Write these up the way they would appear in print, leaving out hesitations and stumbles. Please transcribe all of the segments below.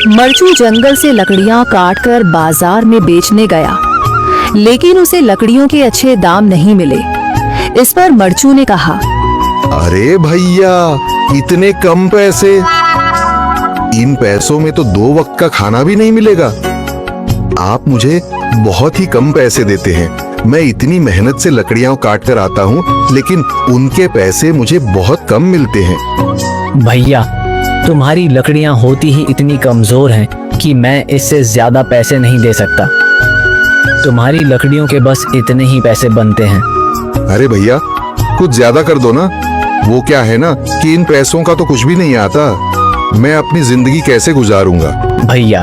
मरचू जंगल से लकड़ियां काटकर बाजार में बेचने गया, लेकिन उसे लकड़ियों के अच्छे दाम नहीं मिले। इस पर मरचू ने कहा, अरे भैया, इतने कम पैसे, इन पैसों में तो 2 वक्त का खाना भी नहीं मिलेगा। आप मुझे बहुत ही कम पैसे देते हैं। मैं इतनी मेहनत से लकड़ियां काट कर आता हूँ, लेकिन उनके पैसे मुझे बहुत कम मिलते हैं। भैया, तुम्हारी लकड़ियां होती ही इतनी कमजोर हैं कि मैं इससे ज्यादा पैसे नहीं दे सकता। तुम्हारी लकड़ियों के बस इतने ही पैसे बनते हैं। अरे भैया, कुछ ज्यादा कर दो ना। वो क्या है ना कि इन पैसों का तो कुछ भी नहीं आता। मैं अपनी जिंदगी कैसे गुजारूंगा? भैया,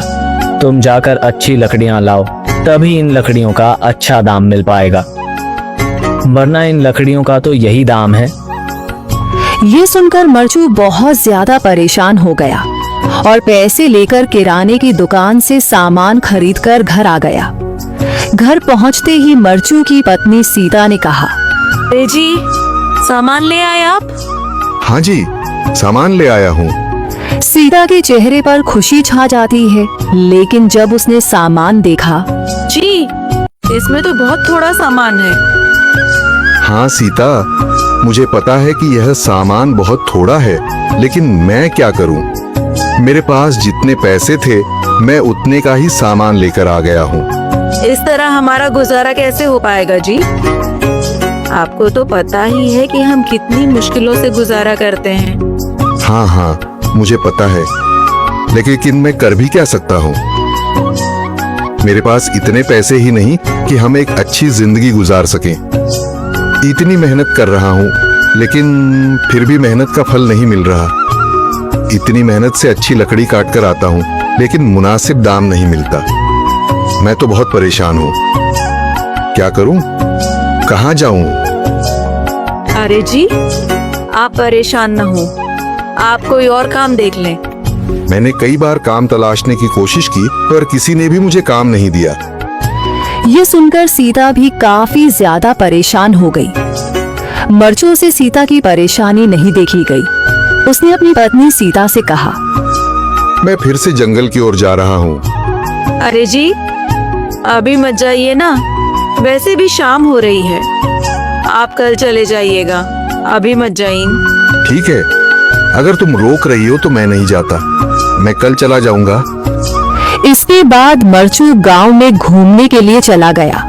तुम जाकर अच्छी लकड़ियां लाओ, तभी इन लकड़ियों का अच्छा दाम मिल पाएगा, वरना इन लकड़ियों का तो यही दाम है। ये सुनकर मरचू बहुत ज्यादा परेशान हो गया और पैसे लेकर किराने की दुकान से सामान खरीदकर घर आ गया। घर पहुंचते ही मरचू की पत्नी सीता ने कहा, अरे जी, सामान ले आए आप? हाँ जी, सामान ले आया हूँ। सीता के चेहरे पर खुशी छा जाती है, लेकिन जब उसने सामान देखा, जी, इसमें तो बहुत थोड़ा सामान है। हाँ सीता, मुझे पता है कि यह सामान बहुत थोड़ा है, लेकिन मैं क्या करूं? मेरे पास जितने पैसे थे, मैं उतने का ही सामान लेकर आ गया हूँ। इस तरह हमारा गुजारा कैसे हो पाएगा जी? आपको तो पता ही है कि हम कितनी मुश्किलों से गुजारा करते हैं। हाँ हाँ, मुझे पता है, लेकिन मैं कर भी क्या सकता हूँ? मेरे पास इतने पैसे ही नहीं कि हम एक अच्छी जिंदगी गुजार सकें। इतनी मेहनत कर रहा हूँ, लेकिन फिर भी मेहनत का फल नहीं मिल रहा। इतनी मेहनत से अच्छी लकड़ी काट कर आता हूँ, लेकिन मुनासिब दाम नहीं मिलता। मैं तो बहुत परेशान हूँ। क्या करूँ? कहाँ जाऊँ? अरे जी, आप परेशान न हो, आप कोई और काम देख लें। मैंने कई बार काम तलाशने की कोशिश की, पर किसी ने भी मुझे काम नहीं दिया। ये सुनकर सीता भी काफी ज्यादा परेशान हो गई। मरचू से सीता की परेशानी नहीं देखी गई। उसने अपनी पत्नी सीता से कहा, मैं फिर से जंगल की ओर जा रहा हूँ। अरे जी, अभी मत जाइए ना, वैसे भी शाम हो रही है। आप कल चले जाइएगा, अभी मत जाइए। ठीक है, अगर तुम रोक रही हो तो मैं नहीं जाता। मैं कल चला जाऊंगा। इसके बाद मरचू गांव में घूमने के लिए चला गया।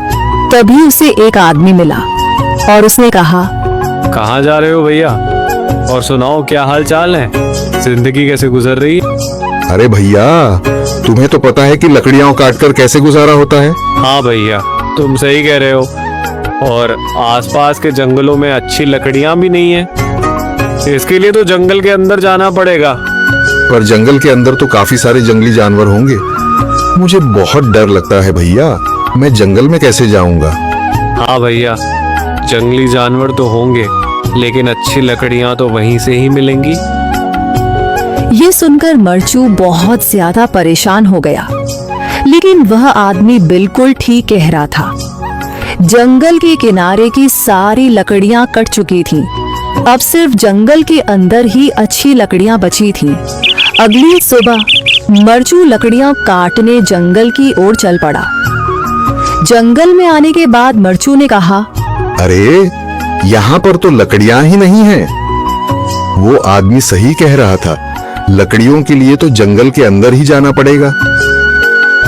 तभी उसे एक आदमी मिला और उसने कहा, कहाँ जा रहे हो भैया? और सुनाओ, क्या हाल चाल है? जिंदगी कैसे गुजर रही है? अरे भैया, तुम्हें तो पता है कि लकड़ियां काटकर कैसे गुजारा होता है। हाँ भैया, तुम सही कह रहे हो। और आसपास के जंगलों में अच्छी लकड़ियां भी नहीं है। इसके लिए तो जंगल के अंदर जाना पड़ेगा। पर जंगल के अंदर तो काफी सारे जंगली जानवर होंगे। मुझे बहुत डर लगता है भैया, मैं जंगल में कैसे जाऊंगा? हाँ भैया, जंगली जानवर तो होंगे, लेकिन अच्छी लकड़ियां तो वहीं से ही मिलेंगी। ये सुनकर मरचू बहुत ज्यादा परेशान हो गया, लेकिन वह आदमी बिल्कुल ठीक कह रहा था। जंगल के किनारे की सारी लकड़ियां कट चुकी थीं। अब सिर्फ जंगल के अंदर ही अच्छी लकड़ियां बची थीं। अगली सुबह मरचू लकड़ियां काटने जंगल की ओर चल पड़ा। जंगल में आने के बाद मरचू ने कहा, अरे, यहाँ पर तो लकड़ियां ही नहीं हैं। वो आदमी सही कह रहा था, लकड़ियों के लिए तो जंगल के अंदर ही जाना पड़ेगा।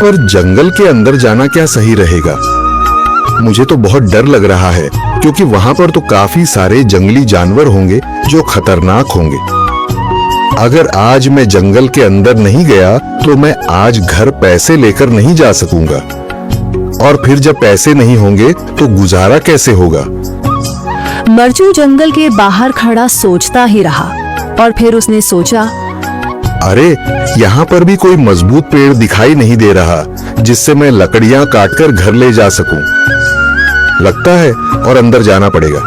पर जंगल के अंदर जाना क्या सही रहेगा? मुझे तो बहुत डर लग रहा है, क्योंकि वहां पर तो काफी सारे जंगली जानवर होंगे जो खतरनाक होंगे। अगर आज मैं जंगल के अंदर नहीं गया तो मैं आज घर पैसे लेकर नहीं जा सकूंगा, और फिर जब पैसे नहीं होंगे तो गुजारा कैसे होगा? मरचू जंगल के बाहर खड़ा सोचता ही रहा और फिर उसने सोचा, अरे, यहाँ पर भी कोई मजबूत पेड़ दिखाई नहीं दे रहा जिससे मैं लकड़ियां काटकर घर ले जा सकूं। लगता है और अंदर जाना पड़ेगा।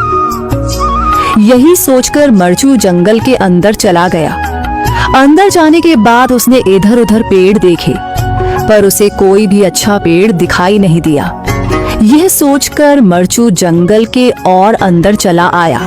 यही सोचकर मरचू जंगल के अंदर चला गया। अंदर जाने के बाद उसने इधर उधर पेड़ देखे, पर उसे कोई भी अच्छा पेड़ दिखाई नहीं दिया। यह सोचकर मरचू जंगल के और अंदर चला आया।